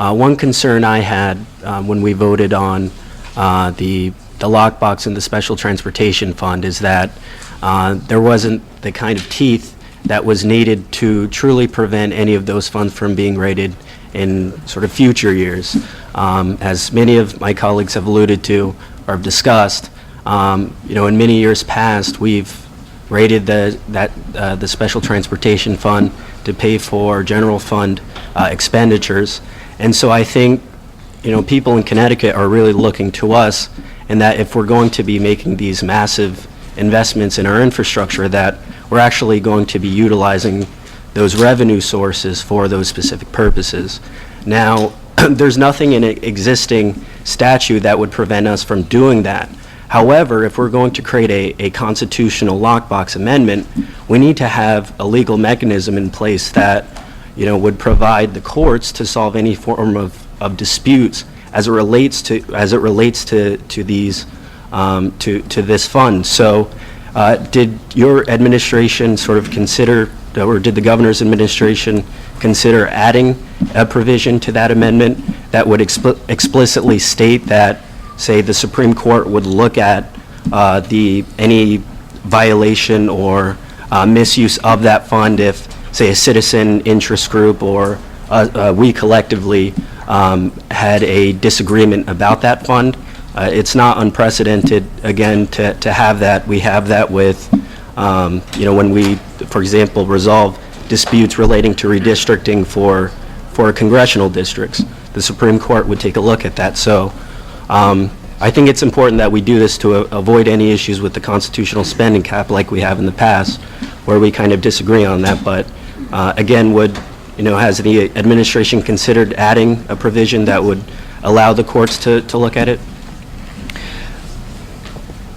One concern I had when we voted on the lockbox and the special transportation fund is that there wasn't the kind of teeth that was needed to truly prevent any of those funds from being raided in sort of future years. As many of my colleagues have alluded to or have discussed, in many years past, we've raided the special transportation fund to pay for general fund expenditures. And so I think, people in Connecticut are really looking to us, and that if we're going to be making these massive investments in our infrastructure, that we're actually going to be utilizing those revenue sources for those specific purposes. Now, there's nothing in an existing statute that would prevent us from doing that. However, if we're going to create a constitutional lockbox amendment, we need to have a legal mechanism in place that, would provide the courts to solve any form of disputes as it relates to these to this fund. So, did your administration sort of consider, or did the governor's administration consider adding a provision to that amendment that would explicitly state that, say, the Supreme Court would look at any violation or misuse of that fund if, say, a citizen interest group or we collectively had a disagreement about that fund? It's not unprecedented, again, to have that. We have that with, when we, for example, resolve disputes relating to redistricting for congressional districts. The Supreme Court would take a look at that. So I think it's important that we do this to avoid any issues with the constitutional spending cap like we have in the past, where we kind of disagree on that. But again, has the administration considered adding a provision that would allow the courts to look at it?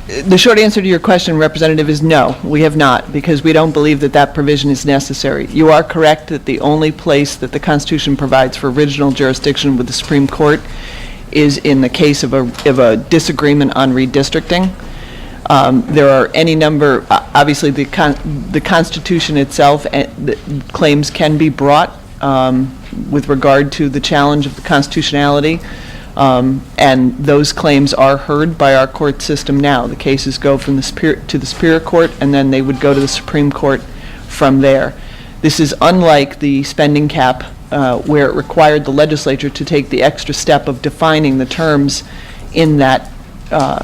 The short answer to your question, Representative, is no, we have not, because we don't believe that that provision is necessary. You are correct that the only place that the Constitution provides for original jurisdiction with the Supreme Court is in the case of a disagreement on redistricting. There are any number, obviously the Constitution itself, the claims can be brought with regard to the challenge of the constitutionality. And those claims are heard by our court system now. The cases go from the Superior Court, and then they would go to the Supreme Court from there. This is unlike the spending cap, where it required the legislature to take the extra step of defining the terms in that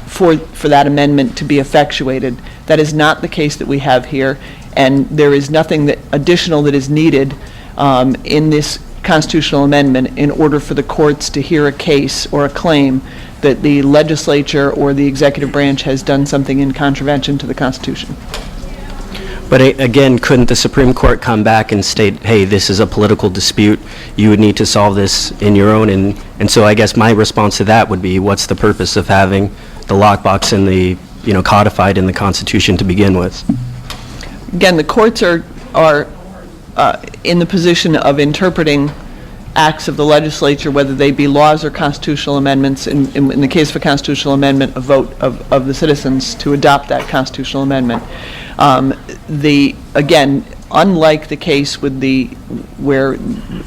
for that amendment to be effectuated. That is not the case that we have here, and there is nothing additional that is needed in this constitutional amendment in order for the courts to hear a case or a claim that the legislature or the executive branch has done something in contravention to the Constitution. But again, couldn't the Supreme Court come back and state, hey, this is a political dispute, you would need to solve this in your own? And so I guess my response to that would be, what's the purpose of having the lockbox in the, codified in the Constitution to begin with? Again, the courts are in the position of interpreting acts of the legislature, whether they be laws or constitutional amendments. In the case of a constitutional amendment, a vote of the citizens to adopt that constitutional amendment. Again, unlike the case with where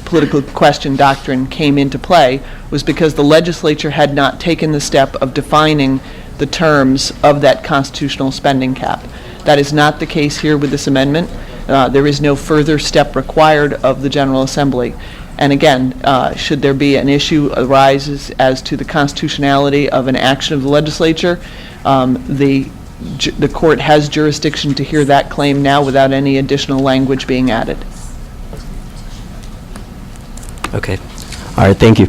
political question doctrine came into play, was because the legislature had not taken the step of defining the terms of that constitutional spending cap. That is not the case here with this amendment. There is no further step required of the General Assembly. And again, should there be an issue arises as to the constitutionality of an action of the legislature, the court has jurisdiction to hear that claim now without any additional language being added. Okay. All right, thank you.